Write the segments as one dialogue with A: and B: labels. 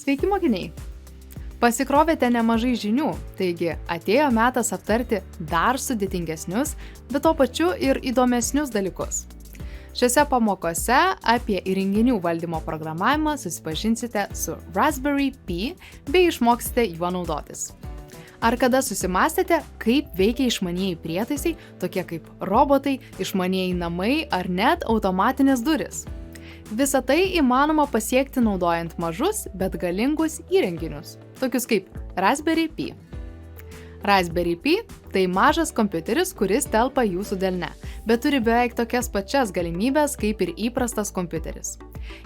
A: Sveiki mokiniai! Pasikrovėte nemažai žinių, taigi atėjo metas aptarti dar sudėtingesnius, bet tuo pačiu ir įdomesnius dalykus. Šiose pamokose apie įrenginių valdymo programavimą susipažinsite su Raspberry Pi bei išmoksite juo naudotis. Ar kada susimąstėte, kaip veikia išmanieji prietaisai, tokie kaip robotai, išmanieji namai ar net automatinės durys? Visą tai įmanoma pasiekti naudojant mažus, bet galingus įrenginius, tokius kaip Raspberry Pi. Raspberry Pi – tai mažas kompiuteris, kuris telpa jūsų delne, bet turi beveik tokias pačias galimybės kaip ir įprastas kompiuteris.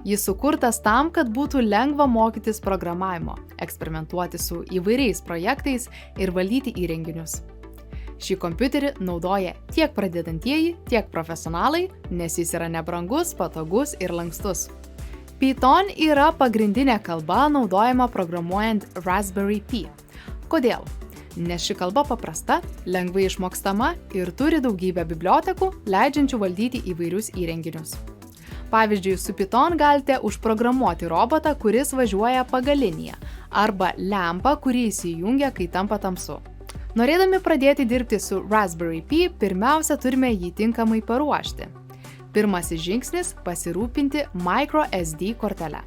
A: Jis sukurtas tam, kad būtų lengva mokytis programavimo, eksperimentuoti su įvairiais projektais ir valdyti įrenginius. Šį kompiuterį naudoja tiek pradedantieji, tiek profesionalai, nes jis yra nebrangus, patogus ir lankstus. Python yra pagrindinė kalba naudojama programuojant Raspberry Pi. Kodėl? Nes ši kalba paprasta, lengvai išmokstama ir turi daugybę bibliotekų, leidžiančių valdyti įvairius įrenginius. Pavyzdžiui, su Python galite užprogramuoti robotą, kuris važiuoja pagal liniją, arba lempą, kuri įsijungia, kai tampa tamsu. Norėdami pradėti dirbti su Raspberry Pi, pirmiausia turime jį tinkamai paruošti. Pirmasis žingsnis – pasirūpinti microSD kortele.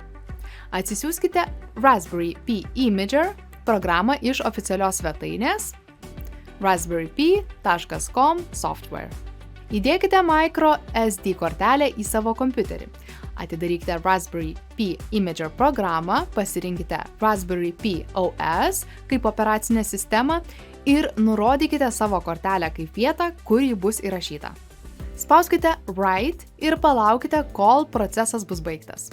A: Atsisiųskite Raspberry Pi Imager programą iš oficialios svetainės raspberrypi.com software. Įdėkite microSD kortelę į savo kompiuterį. Atidarykite Raspberry Pi Imager programą, pasirinkite Raspberry Pi OS kaip operacinę sistemą ir nurodykite savo kortelę kaip vietą, kur ji bus įrašyta. Spauskite Write ir palaukite, kol procesas bus baigtas.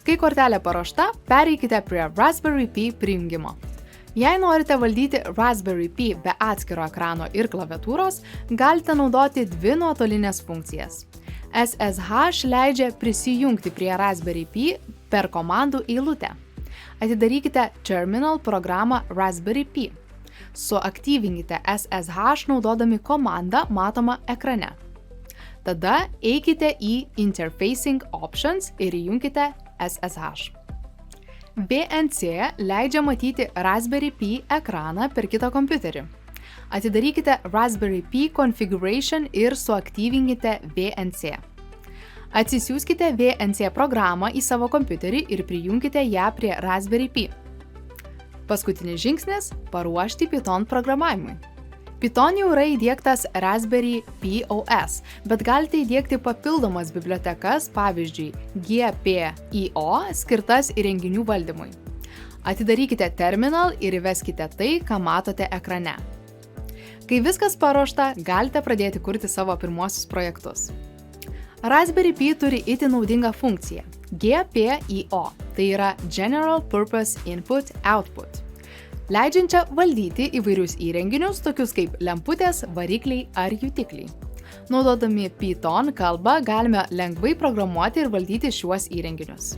A: Kai kortelė paruošta, pereikite prie Raspberry Pi prijungimo. Jei norite valdyti Raspberry Pi be atskiro ekrano ir klaviatūros, galite naudoti dvi nuotolinės funkcijas. SSH leidžia prisijungti prie Raspberry Pi per komandų eilutę. Atidarykite Terminal programą Raspberry Pi. Suaktyvinkite SSH naudodami komandą matomą ekrane. Tada eikite į Interfacing Options ir įjunkite SSH. VNC leidžia matyti Raspberry Pi ekraną per kitą kompiuterį. Atidarykite Raspberry Pi Configuration ir suaktyvinkite VNC. Atsisiųskite VNC programą į savo kompiuterį ir prijunkite ją prie Raspberry Pi. Paskutinis žingsnis – paruošti Python programavimui. Python jau yra įdiegtas Raspberry Pi OS, bet galite įdiegti papildomas bibliotekas, pavyzdžiui, GPIO skirtas įrenginių valdymui. Atidarykite terminal ir įveskite tai, ką matote ekrane. Kai viskas paruošta, galite pradėti kurti savo pirmuosius projektus. Raspberry Pi turi itin naudingą funkciją – GPIO, tai yra General Purpose Input Output, leidžiančią valdyti įvairius įrenginius, tokius kaip lemputės, varikliai ar jutikliai. Naudodami Python kalbą galime lengvai programuoti ir valdyti šiuos įrenginius.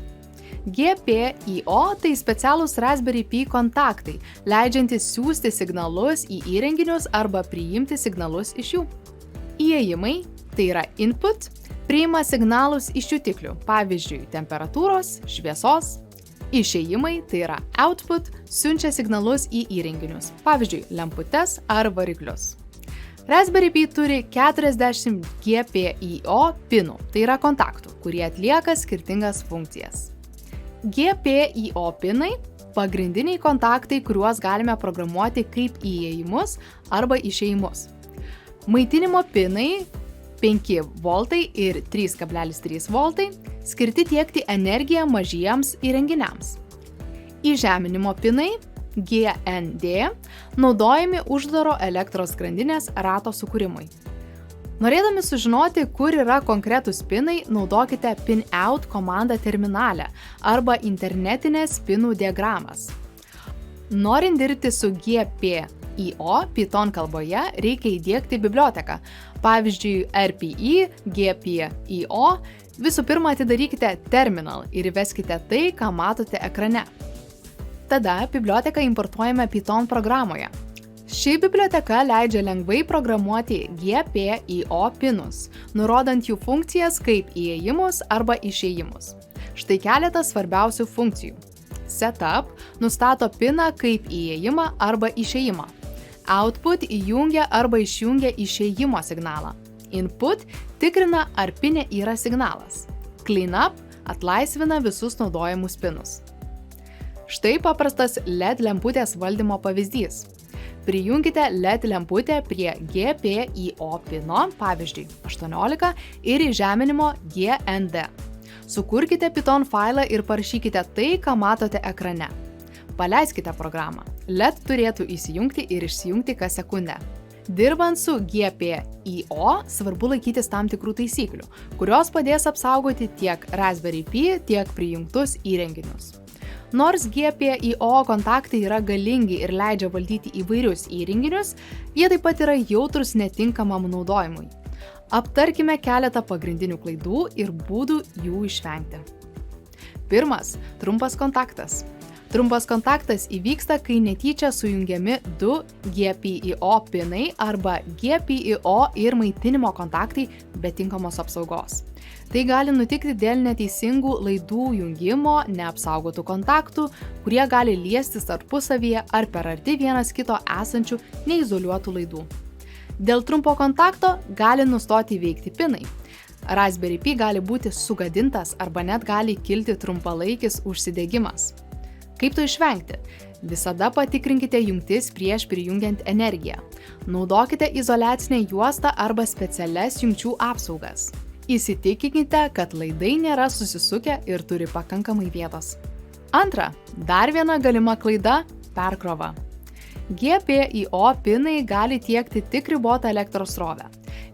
A: GPIO tai specialūs Raspberry Pi kontaktai, leidžiantys siųsti signalus į įrenginius arba priimti signalus iš jų. Įėjimai, tai yra input, priima signalus iš jutiklių, pavyzdžiui, temperatūros, šviesos. Išėjimai, tai yra output, siunčia signalus į įrenginius, pavyzdžiui, lemputes ar variklius. Raspberry Pi turi 40 GPIO pinų, tai yra kontaktų, kurie atlieka skirtingas funkcijas. GPIO pinai – pagrindiniai kontaktai, kuriuos galime programuoti kaip įėjimus arba išėjimus. Maitinimo pinai 5 voltai ir 3,3 voltai skirti tiekti energiją mažiems įrenginiams. Įžeminimo pinai GND naudojami uždaro elektros grandinės rato sukūrimui. Norėdami sužinoti, kur yra konkretūs pinai, naudokite pinout komandą terminale arba internetinės pinų diagramas. Norint dirbti su GPIO Python kalboje, reikia įdiegti biblioteką, pavyzdžiui, RPI, GPIO. Visų pirma, atidarykite terminal ir įveskite tai, ką matote ekrane. Tada biblioteką importuojame Python programoje. Ši biblioteka leidžia lengvai programuoti GPIO pinus, nurodant jų funkcijas kaip įėjimus arba išėjimus. Štai keletas svarbiausių funkcijų. setup nustato piną kaip įėjimą arba išėjimą. Output įjungia arba išjungia išėjimo signalą. Input tikrina, ar pinė yra signalas. Cleanup atlaisvina visus naudojamus pinus. Štai paprastas LED lemputės valdymo pavyzdys. Prijunkite LED lemputę prie GPIO pino, pavyzdžiui, 18 ir įžeminimo GND. Sukurkite Python failą ir parašykite tai, ką matote ekrane. Paleiskite programą. LED turėtų įsijungti ir išsijungti kas sekundę. Dirbant su GPIO svarbu laikytis tam tikrų taisyklių, kurios padės apsaugoti tiek Raspberry Pi, tiek prijungtus įrenginius. Nors GPIO kontaktai yra galingi ir leidžia valdyti įvairius įrenginius, jie taip pat yra jautrus netinkamam naudojimui. Aptarkime keletą pagrindinių klaidų ir būdų jų išvengti. Pirmas – trumpas kontaktas. Trumpas kontaktas įvyksta, kai netyčia sujungiami du GPIO pinai arba GPIO ir maitinimo kontaktai be tinkamos apsaugos. Tai gali nutikti dėl neteisingų laidų jungimo, neapsaugotų kontaktų, kurie gali liestis tarpusavyje ar per arti vienas kito esančių neizoliuotų laidų. Dėl trumpo kontakto gali nustoti veikti pinai. Raspberry Pi gali būti sugadintas arba net gali kilti trumpalaikis užsidegimas. Kaip to išvengti? Visada patikrinkite jungtis prieš prijungiant energiją. Naudokite izoliacinę juostą arba specialias jungčių apsaugas. Įsitikinkite, kad laidai nėra susisukę ir turi pakankamai vietos. Antra, dar viena galima klaida – perkrova. GPIO pinai gali tiekti tik ribotą elektros srovę.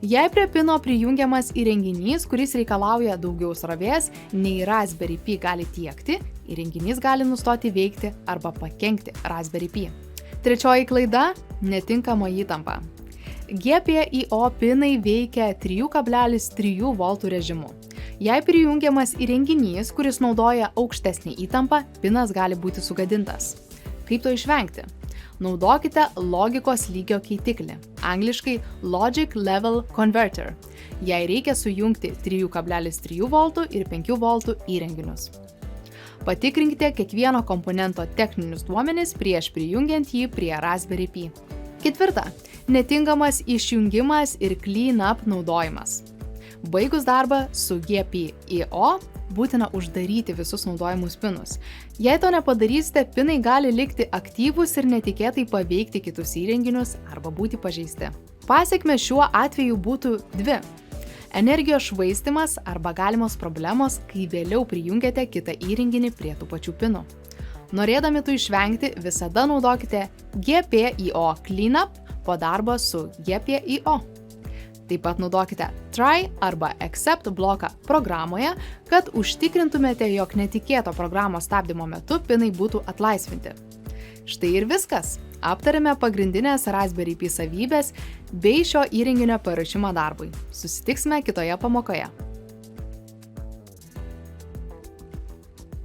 A: Jei prie pino prijungiamas įrenginys, kuris reikalauja daugiau srovės, nei Raspberry Pi gali tiekti, įrenginys gali nustoti veikti arba pakenkti Raspberry Pi. Trečioji klaida – netinkama įtampa. GPIO pinai veikia 3,3 V režimu. Jei prijungiamas įrenginys, kuris naudoja aukštesnį įtampą, pinas gali būti sugadintas. Kaip to išvengti? Naudokite logikos lygio keitiklį, angliškai Logic Level Converter, jei reikia sujungti 3,3 V ir 5 V įrenginius. Patikrinkite kiekvieno komponento techninius duomenis prieš prijungiant jį prie Raspberry Pi. Ketvirta. Netinkamas išjungimas ir cleanup naudojimas. Baigus darbą su GPIO, būtina uždaryti visus naudojimus pinus. Jei to nepadarysite, pinai gali likti aktyvūs ir netikėtai paveikti kitus įrenginius arba būti pažeisti. Pasekmės šiuo atveju būtų dvi. Energijos švaistymas arba galimos problemos, kai vėliau prijungiate kitą įrenginį prie tų pačių pinų. Norėdami tų išvengti, visada naudokite GPIO Cleanup po darbo su GPIO. Taip pat naudokite Try arba Except bloką programoje, kad užtikrintumėte, jog netikėto programos stabdymo metu pinai būtų atlaisvinti. Štai ir viskas. Aptarėme pagrindinės Raspberry Pi savybės bei šio įrenginio paruošimą darbui. Susitiksime kitoje pamokoje.